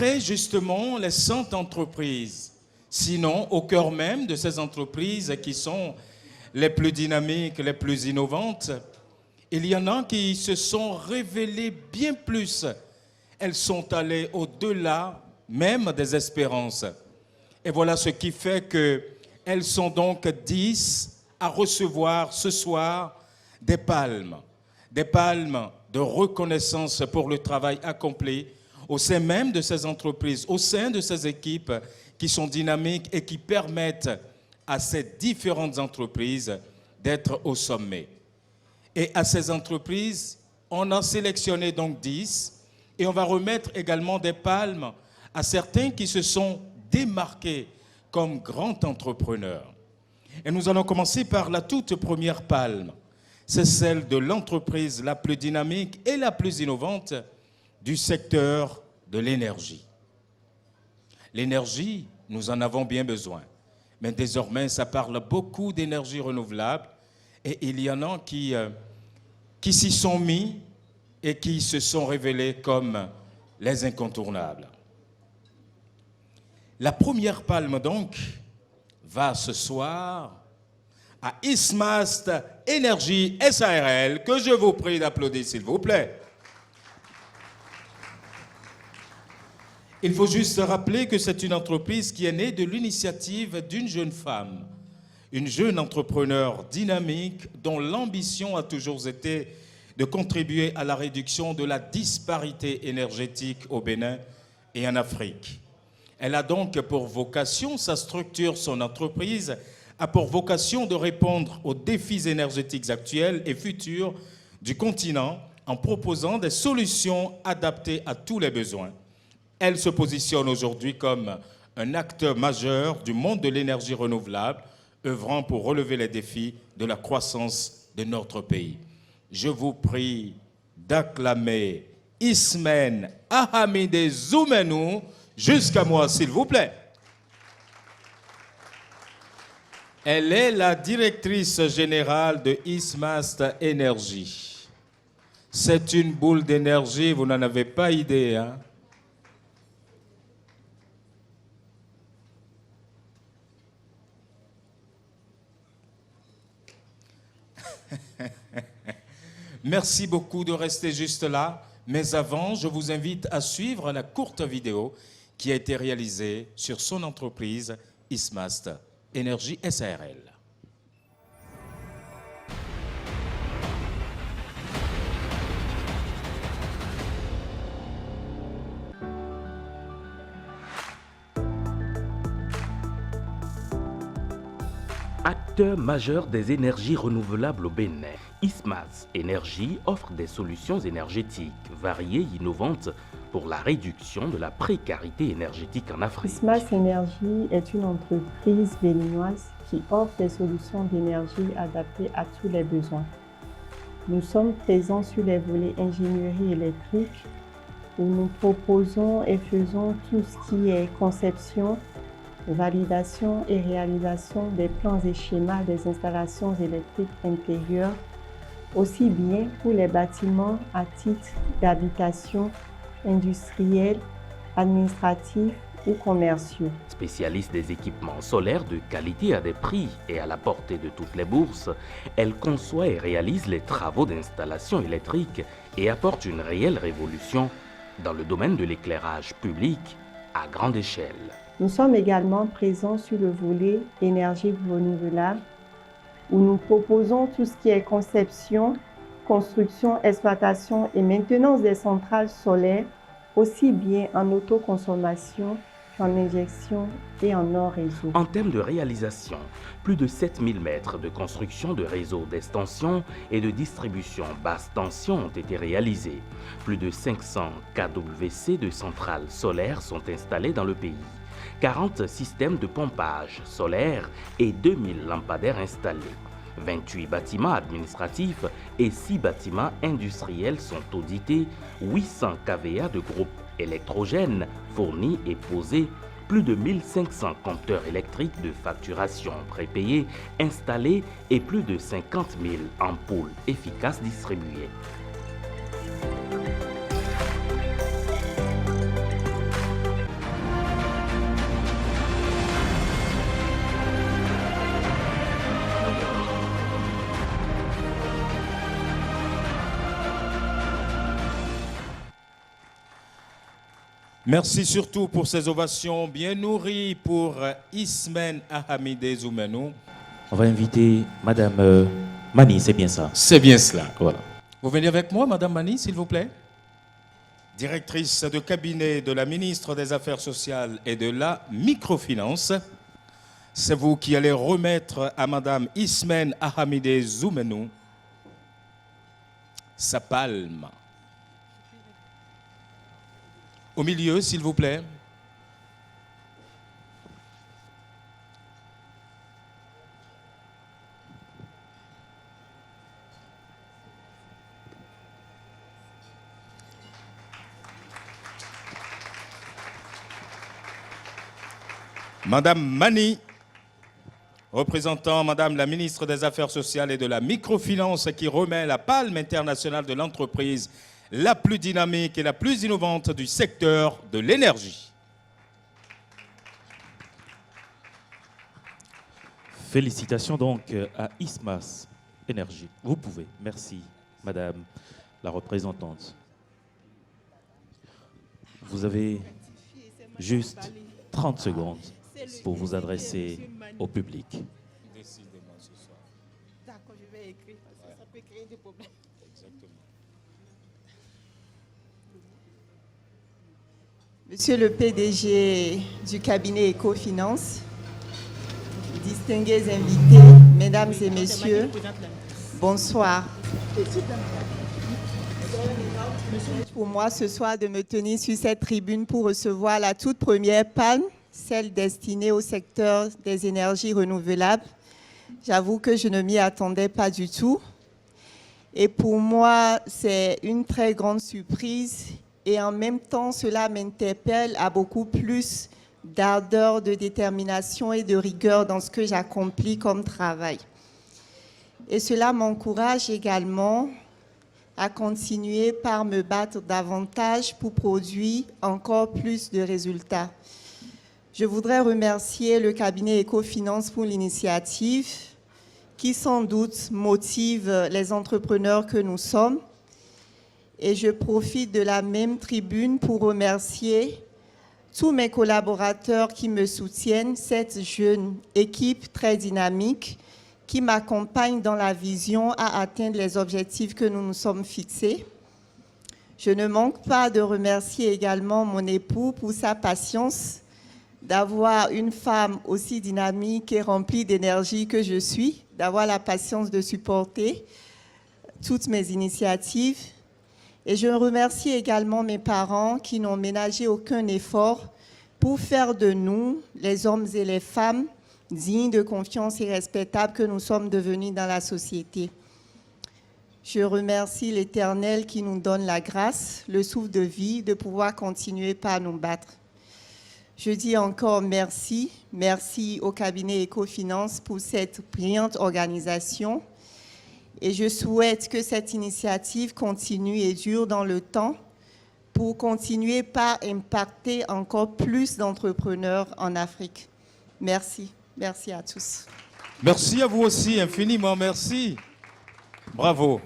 après, justement, les 100 entreprises. Sinon, au cœur même de ces entreprises qui sont les plus dynamiques, les plus innovantes, il y en a qui se sont révélées bien plus. Elles sont allées au-delà même des espérances. Et voilà ce qui fait qu'elles sont donc 10 à recevoir ce soir des palmes de reconnaissance pour le travail accompli au sein même de ces entreprises, au sein de ces équipes qui sont dynamiques et qui permettent à ces différentes entreprises d'être au sommet. Et à ces entreprises, on a sélectionné donc 10 et on va remettre également des palmes à certains qui se sont démarqués comme grands entrepreneurs. Et nous allons commencer par la toute première palme. C'est celle de l'entreprise la plus dynamique et la plus innovante du secteur de l'énergie. L'énergie, nous en avons bien besoin. Mais désormais, ça parle beaucoup d'énergie renouvelable et il y en a qui s'y sont mis et qui se sont révélés comme les incontournables. La première palme, donc, va ce soir à Ismast Énergie SARL, que je vous prie d'applaudir, s'il vous plaît. Il faut juste rappeler que c'est une entreprise qui est née de l'initiative d'une jeune femme, une jeune entrepreneur dynamique dont l'ambition a toujours été de contribuer à la réduction de la disparité énergétique au Bénin et en Afrique. Elle a donc pour vocation, sa structure, son entreprise, a pour vocation de répondre aux défis énergétiques actuels et futurs du continent en proposant des solutions adaptées à tous les besoins. Elle se positionne aujourd'hui comme un acteur majeur du monde de l'énergie renouvelable, œuvrant pour relever les défis de la croissance de notre pays. Je vous prie d'acclamer Ismen Ahamide Zoumenou jusqu'à moi, s'il vous plaît. Elle est la directrice générale de Ismast Énergie. C'est une boule d'énergie, vous n'en avez pas idée, hein? Merci beaucoup de rester juste là. Mais avant, je vous invite à suivre la courte vidéo qui a été réalisée sur son entreprise Ismast Énergie SARL. Acteur majeur des énergies renouvelables au Bénin, Ismast Énergie offre des solutions énergétiques variées et innovantes pour la réduction de la précarité énergétique en Afrique. Ismast Énergie est une entreprise béninoise qui offre des solutions d'énergie adaptées à tous les besoins. Nous sommes présents sur les volets ingénierie électrique où nous proposons et faisons tout ce qui est conception, validation et réalisation des plans et schémas des installations électriques intérieures, aussi bien pour les bâtiments à titre d'habitation, industriels, administratifs ou commerciaux. Spécialiste des équipements solaires de qualité à des prix et à la portée de toutes les bourses, elle conçoit et réalise les travaux d'installation électrique et apporte une réelle révolution dans le domaine de l'éclairage public à grande échelle. Nous sommes également présents sur le volet énergie renouvelable où nous proposons tout ce qui est conception, construction, exploitation et maintenance des centrales solaires, aussi bien en autoconsommation qu'en injection et en hors-réseau. En termes de réalisation, plus de 7000 mètres de construction de réseaux d'extension et de distribution basse tension ont été réalisés. Plus de 500 kWc de centrales solaires sont installées dans le pays. 40 systèmes de pompage solaire et 2000 lampadaires installés. 28 bâtiments administratifs et 6 bâtiments industriels sont audités, 800 kVA de groupes électrogènes fournis et posés, plus de 1500 compteurs électriques de facturation prépayés installés et plus de 50 000 ampoules efficaces distribuées. Merci surtout pour ces ovations bien nourries pour Ismen Ahamide Zoumenou. On va inviter Madame Mani, c'est bien ça? C'est bien cela. Voilà. Vous venez avec moi, Madame Mani, s'il vous plaît. Directrice de cabinet de la ministre des Affaires sociales et de la microfinance. C'est vous qui allez remettre à Madame Ismen Ahamide Zoumenou sa palme. Au milieu, s'il vous plaît. Madame Mani, représentant Madame la ministre des Affaires sociales et de la microfinance, qui remet la palme internationale de l'entreprise la plus dynamique et la plus innovante du secteur de l'énergie. Félicitations donc à Ismas Énergie. Vous pouvez. Merci, Madame la représentante. Vous avez juste 30 secondes pour vous adresser au public. D'accord, je vais écrire parce que ça peut créer des problèmes. Monsieur le PDG du cabinet Ecofinance, distingués invités, mesdames et messieurs, bonsoir. Pour moi ce soir de me tenir sur cette tribune pour recevoir la toute première palme, celle destinée au secteur des énergies renouvelables. J'avoue que je ne m'y attendais pas du tout. Et pour moi, c'est une très grande surprise. Et en même temps, cela m'interpelle à beaucoup plus d'ardeur, de détermination et de rigueur dans ce que j'accomplis comme travail. Et cela m'encourage également à continuer par me battre davantage pour produire encore plus de résultats. Je voudrais remercier le cabinet Ecofinance pour l'initiative qui sans doute motive les entrepreneurs que nous sommes. Et je profite de la même tribune pour remercier tous mes collaborateurs qui me soutiennent, cette jeune équipe très dynamique qui m'accompagne dans la vision à atteindre les objectifs que nous nous sommes fixés. Je ne manque pas de remercier également mon époux pour sa patience d'avoir une femme aussi dynamique et remplie d'énergie que je suis, d'avoir la patience de supporter toutes mes initiatives. Et je remercie également mes parents qui n'ont ménagé aucun effort pour faire de nous, les hommes et les femmes, dignes de confiance et respectables que nous sommes devenus dans la société. Je remercie l'Éternel qui nous donne la grâce, le souffle de vie, de pouvoir continuer par nous battre. Je dis encore merci, merci au cabinet Ecofinance pour cette brillante organisation. Et je souhaite que cette initiative continue et dure dans le temps pour continuer par impacter encore plus d'entrepreneurs en Afrique. Merci. Merci à tous. Merci à vous aussi, infiniment merci. Bravo.